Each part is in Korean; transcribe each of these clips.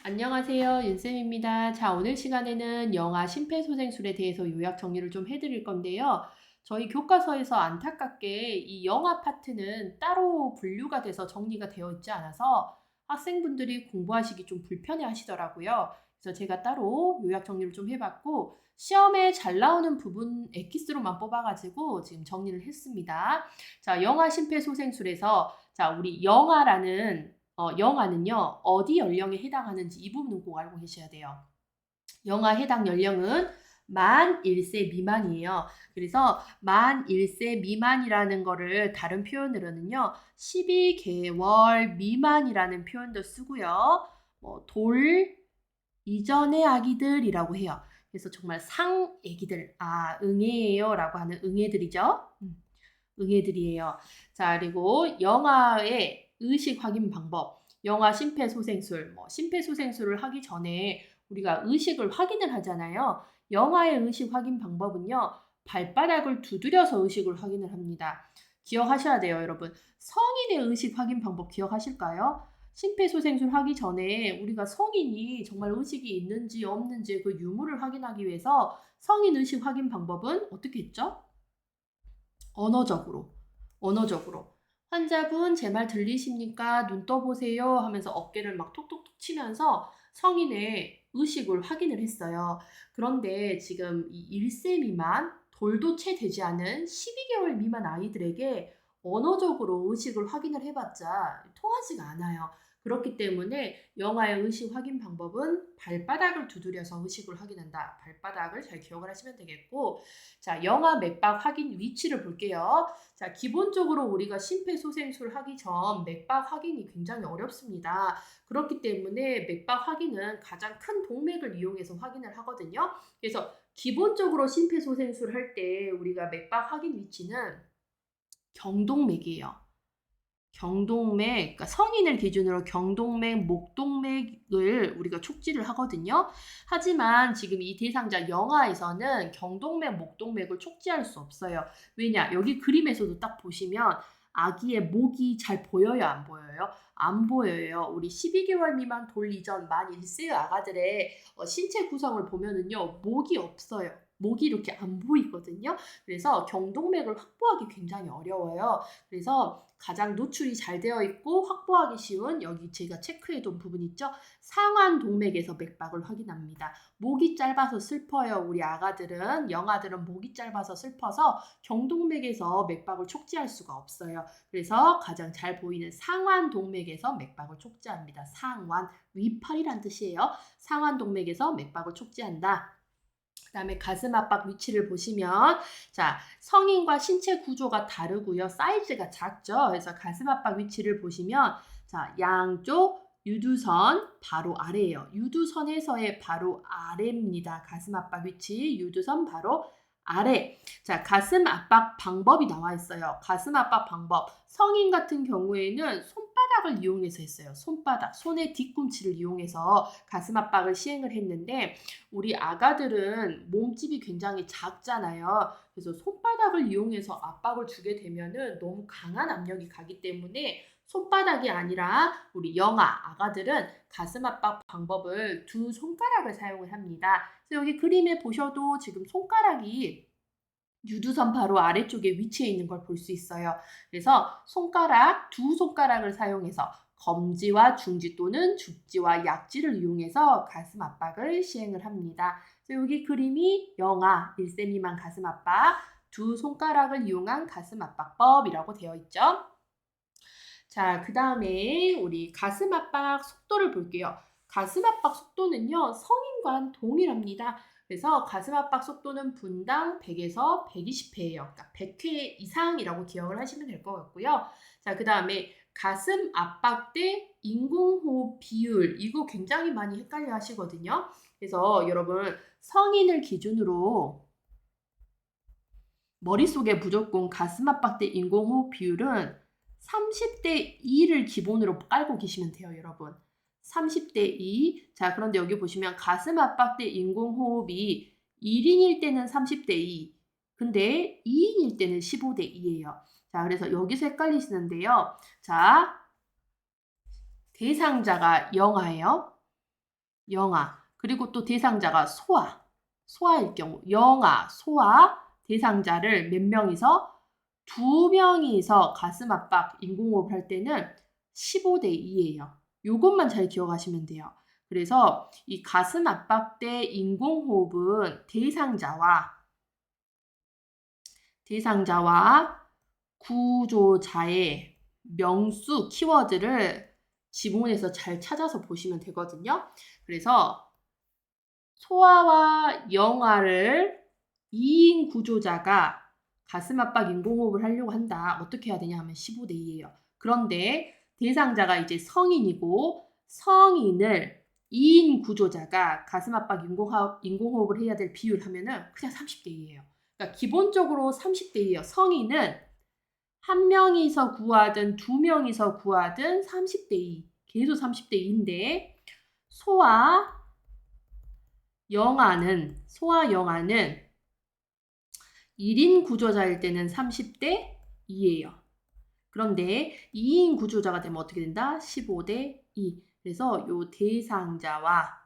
안녕하세요. 윤쌤입니다. 자, 오늘 시간에는 영아 심폐소생술에 대해서 요약 정리를 좀 해드릴 건데요. 저희 교과서에서 안타깝게 이 영아 파트는 따로 분류가 돼서 정리가 되어 있지 않아서 학생분들이 공부하시기 좀 불편해 하시더라고요. 그래서 제가 따로 요약 정리를 좀 해봤고, 시험에 잘 나오는 부분 엑기스로만 뽑아가지고 지금 정리를 했습니다. 자, 영아 심폐소생술에서 자, 우리 영아는요, 어디 연령에 해당하는지 이 부분은 꼭 알고 계셔야 돼요. 영아 해당 연령은 만 1세 미만이에요. 그래서 만 1세 미만이라는 거를 다른 표현으로는요, 12개월 미만이라는 표현도 쓰고요, 돌 이전의 아기들이라고 해요. 그래서 정말 상애기들, 응애예요 라고 하는 응애들이죠. 응애들이에요. 자, 그리고 영아의 의식 확인 방법, 영아 심폐소생술, 심폐소생술을 하기 전에 우리가 의식을 확인을 하잖아요. 영아의 의식 확인 방법은요, 발바닥을 두드려서 의식을 확인을 합니다. 기억하셔야 돼요, 여러분. 성인의 의식 확인 방법 기억하실까요? 심폐소생술 하기 전에 우리가 성인이 정말 의식이 있는지 없는지 그 유무를 확인하기 위해서 성인 의식 확인 방법은 어떻게 했죠? 언어적으로. 언어적으로. 환자분 제 말 들리십니까? 눈 떠보세요 하면서 어깨를 막 톡톡톡 치면서 성인의 의식을 확인을 했어요. 그런데 지금 이 1세 미만, 돌도 채 되지 않은 12개월 미만 아이들에게 언어적으로 의식을 확인을 해봤자 통하지가 않아요. 그렇기 때문에 영아의 의식 확인 방법은 발바닥을 두드려서 의식을 확인한다. 발바닥을 잘 기억을 하시면 되겠고, 자, 영아 맥박 확인 위치를 볼게요. 자, 기본적으로 우리가 심폐소생술 하기 전 맥박 확인이 굉장히 어렵습니다. 그렇기 때문에 맥박 확인은 가장 큰 동맥을 이용해서 확인을 하거든요. 그래서 기본적으로 심폐소생술 할 때 우리가 맥박 확인 위치는 경동맥이에요. 경동맥, 그러니까 성인을 기준으로 경동맥, 목동맥을 우리가 촉지를 하거든요. 하지만 지금 이 대상자 영아에서는 경동맥, 목동맥을 촉지할 수 없어요. 왜냐? 여기 그림에서도 딱 보시면 아기의 목이 잘 보여요, 안 보여요? 안 보여요. 우리 12개월 미만 돌 이전 만 1세의 아가들의 신체 구성을 보면은요, 목이 없어요. 목이 이렇게 안 보이거든요. 그래서 경동맥을 확보하기 굉장히 어려워요. 그래서 가장 노출이 잘 되어 있고 확보하기 쉬운 여기 제가 체크해둔 부분 있죠? 상완 동맥에서 맥박을 확인합니다. 목이 짧아서 슬퍼요. 우리 아가들은, 영아들은 목이 짧아서 슬퍼서 경동맥에서 맥박을 촉지할 수가 없어요. 그래서 가장 잘 보이는 상완 동맥에서 맥박을 촉지합니다. 상완, 위팔이란 뜻이에요. 상완 동맥에서 맥박을 촉지한다. 그다음에 가슴 압박 위치를 보시면, 자, 성인과 신체 구조가 다르고요. 사이즈가 작죠. 그래서 가슴 압박 위치를 보시면, 자, 양쪽 유두선 바로 아래예요. 유두선에서의 바로 아래입니다. 가슴 압박 위치, 유두선 바로 아래. 자, 가슴 압박 방법이 나와 있어요. 가슴 압박 방법. 성인 같은 경우에는 손바닥을 이용해서 했어요. 손바닥, 손의 뒤꿈치를 이용해서 가슴 압박을 시행을 했는데, 우리 아가들은 몸집이 굉장히 작잖아요. 그래서 손바닥을 이용해서 압박을 주게 되면은 너무 강한 압력이 가기 때문에 손바닥이 아니라 우리 아가들은 가슴 압박 방법을 두 손가락을 사용을 합니다. 그래서 여기 그림에 보셔도 지금 손가락이 유두선 바로 아래쪽에 위치해 있는 걸 볼 수 있어요. 그래서 두 손가락을 사용해서 검지와 중지 또는 죽지와 약지를 이용해서 가슴 압박을 시행을 합니다. 그래서 여기 그림이 영아 1세 미만 가슴 압박, 두 손가락을 이용한 가슴 압박법이라고 되어 있죠. 자, 그 다음에 우리 가슴 압박 속도를 볼게요. 가슴 압박 속도는요, 성인과는 동일합니다. 그래서 가슴 압박 속도는 분당 100에서 120회예요. 그러니까 100회 이상이라고 기억을 하시면 될 것 같고요. 자, 그 다음에 가슴 압박 때 인공호흡 비율, 이거 굉장히 많이 헷갈려 하시거든요. 그래서 여러분, 성인을 기준으로 머릿속에 무조건 가슴 압박 때 인공호흡 비율은 30대 2를 기본으로 깔고 계시면 돼요, 여러분. 30대 2. 자, 그런데 여기 보시면 가슴 압박 때 인공호흡이 1인일 때는 30대 2. 근데 2인일 때는 15대 2예요. 자, 그래서 여기서 헷갈리시는데요. 자, 대상자가 영아예요. 영아. 그리고 또 대상자가 소아. 소아일 경우 영아, 소아, 대상자를 몇 명이서? 2명이서 가슴 압박 인공호흡을 할 때는 15대 2예요. 요것만 잘 기억하시면 돼요. 그래서 이 가슴 압박 때 인공호흡은 대상자와 구조자의 명수 키워드를 지문에서 잘 찾아서 보시면 되거든요. 그래서 소아와 영아를 2인 구조자가 가슴 압박 인공호흡을 하려고 한다. 어떻게 해야 되냐 하면 15대 2예요. 그런데 대상자가 이제 성인이고 성인을 2인 구조자가 가슴 압박 인공호흡을 해야 될 비율 하면은 그냥 30대 2예요. 그러니까 기본적으로 30대 2예요. 성인은 1명이서 구하든 2명이서 구하든 30대 2. 계속 30대 2인데 소아 영아는 1인 구조자일 때는 30대 2예요. 그런데 2인 구조자가 되면 어떻게 된다? 15대 2. 그래서 요 대상자와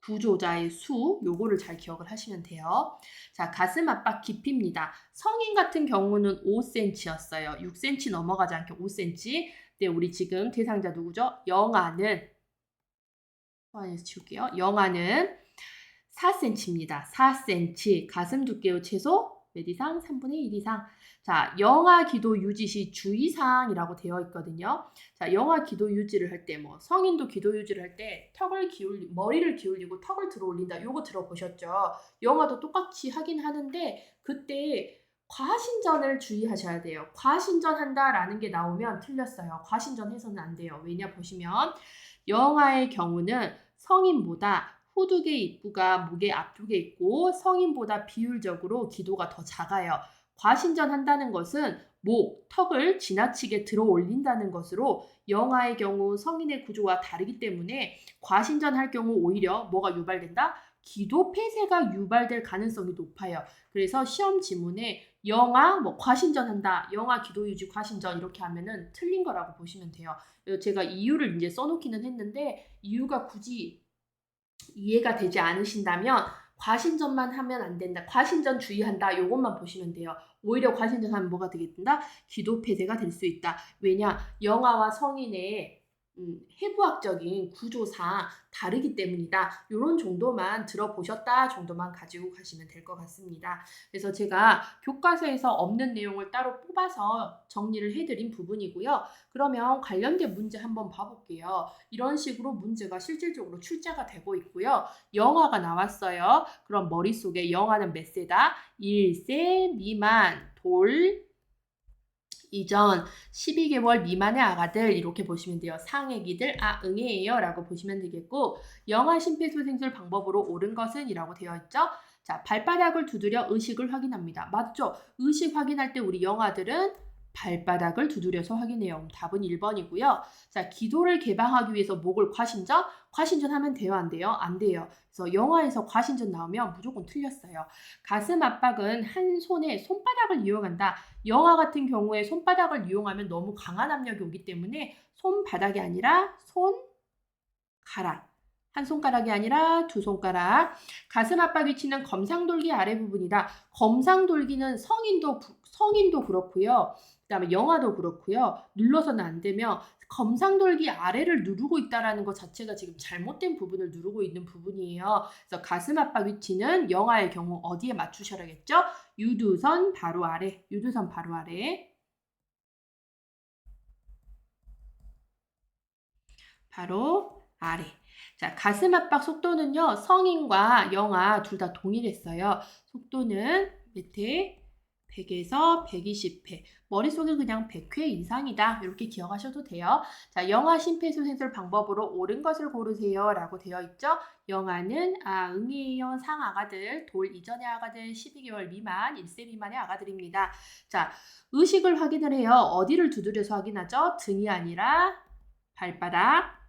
구조자의 수, 요거를 잘 기억을 하시면 돼요. 자, 가슴 압박 깊이입니다. 성인 같은 경우는 5cm였어요. 6cm 넘어가지 않게 5cm. 네, 우리 지금 대상자 누구죠? 영아는, 소환해서 치울게요. 영아는 4cm입니다. 4cm. 가슴 두께의 최소 몇 이상? 3분의 1 이상. 자, 영아 기도 유지 시 주의사항이라고 되어 있거든요. 자, 영아 기도 유지를 할 때, 성인도 기도 유지를 할 때 머리를 기울이고 턱을 들어 올린다. 요거 들어보셨죠? 영아도 똑같이 하긴 하는데, 그때 과신전을 주의하셔야 돼요. 과신전한다라는 게 나오면 틀렸어요. 과신전해서는 안 돼요. 왜냐 보시면, 영아의 경우는 성인보다 후두개 입구가 목의 앞쪽에 있고 성인보다 비율적으로 기도가 더 작아요. 과신전한다는 것은 목, 턱을 지나치게 들어 올린다는 것으로 영아의 경우 성인의 구조와 다르기 때문에 과신전할 경우 오히려 뭐가 유발된다? 기도 폐쇄가 유발될 가능성이 높아요. 그래서 시험 지문에 영아 과신전한다, 영아 기도 유지 과신전 이렇게 하면은 틀린 거라고 보시면 돼요. 제가 이유를 이제 써놓기는 했는데 이유가 굳이 이해가 되지 않으신다면 과신전만 하면 안 된다. 과신전 주의한다. 요것만 보시면 돼요. 오히려 과신전하면 뭐가 되겠다? 기도 폐쇄가 될 수 있다. 왜냐? 영아와 성인의 해부학적인 구조상 다르기 때문이다. 이런 정도만 들어보셨다 정도만 가지고 가시면 될 것 같습니다. 그래서 제가 교과서에서 없는 내용을 따로 뽑아서 정리를 해드린 부분이고요. 그러면 관련된 문제 한번 봐볼게요. 이런 식으로 문제가 실질적으로 출제가 되고 있고요. 영아가 나왔어요. 그럼 머릿속에 영아는 몇 세다? 1세 미만 돌 이전 12개월 미만의 아가들 이렇게 보시면 돼요. 상애기들 응애예요 라고 보시면 되겠고 영아 심폐소생술 방법으로 옳은 것은 이라고 되어 있죠. 자, 발바닥을 두드려 의식을 확인합니다. 맞죠? 의식 확인할 때 우리 영아들은 발바닥을 두드려서 확인해요. 답은 1번이고요. 자, 기도를 개방하기 위해서 목을 과신전? 과신전하면 돼요? 안 돼요? 안 돼요. 그래서 영화에서 과신전 나오면 무조건 틀렸어요. 가슴 압박은 한 손에 손바닥을 이용한다. 영화 같은 경우에 손바닥을 이용하면 너무 강한 압력이 오기 때문에 손바닥이 아니라 손가락. 한 손가락이 아니라 두 손가락. 가슴 압박 위치는 검상돌기 아래 부분이다. 검상돌기는 성인도 그렇고요. 그다음에 영아도 그렇고요. 눌러서는 안 되며 검상돌기 아래를 누르고 있다라는 것 자체가 지금 잘못된 부분을 누르고 있는 부분이에요. 그래서 가슴 압박 위치는 영아의 경우 어디에 맞추셔야겠죠? 유두선 바로 아래. 유두선 바로 아래. 바로 아래. 자, 가슴 압박 속도는요. 성인과 영아 둘 다 동일했어요. 속도는 밑에 100에서 120회. 머릿속에 그냥 100회 이상이다. 이렇게 기억하셔도 돼요. 자, 영아 심폐소생술 방법으로 옳은 것을 고르세요. 라고 되어 있죠. 영아는 응이에요. 상아가들, 돌 이전의 아가들, 12개월 미만, 1세 미만의 아가들입니다. 자, 의식을 확인을 해요. 어디를 두드려서 확인하죠? 등이 아니라 발바닥.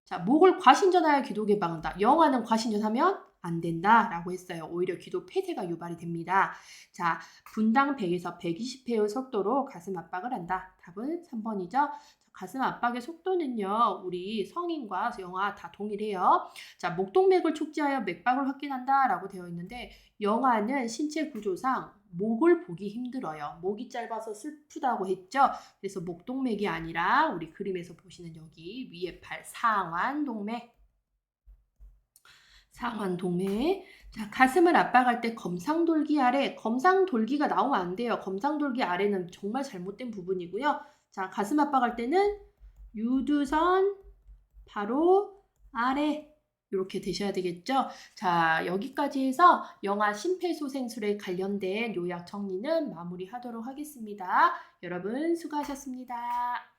자, 목을 과신전하여 기도 개방한다. 영아는 과신전하면 안 된다라고 했어요. 오히려 기도 폐쇄가 유발이 됩니다. 자, 분당 100에서 120회의 속도로 가슴 압박을 한다. 답은 3번이죠. 가슴 압박의 속도는요, 우리 성인과 영아 다 동일해요. 자, 목동맥을 축지하여 맥박을 확인한다라고 되어 있는데 영아는 신체 구조상 목을 보기 힘들어요. 목이 짧아서 슬프다고 했죠. 그래서 목동맥이 아니라 우리 그림에서 보시는 여기 위에 팔 상완동맥. 상완동맥. 자, 가슴을 압박할 때 검상돌기 아래, 검상돌기가 나오면 안 돼요. 검상돌기 아래는 정말 잘못된 부분이고요. 자, 가슴 압박할 때는 유두선 바로 아래 이렇게 되셔야 되겠죠. 자, 여기까지 해서 영아 심폐소생술에 관련된 요약 정리는 마무리하도록 하겠습니다. 여러분 수고하셨습니다.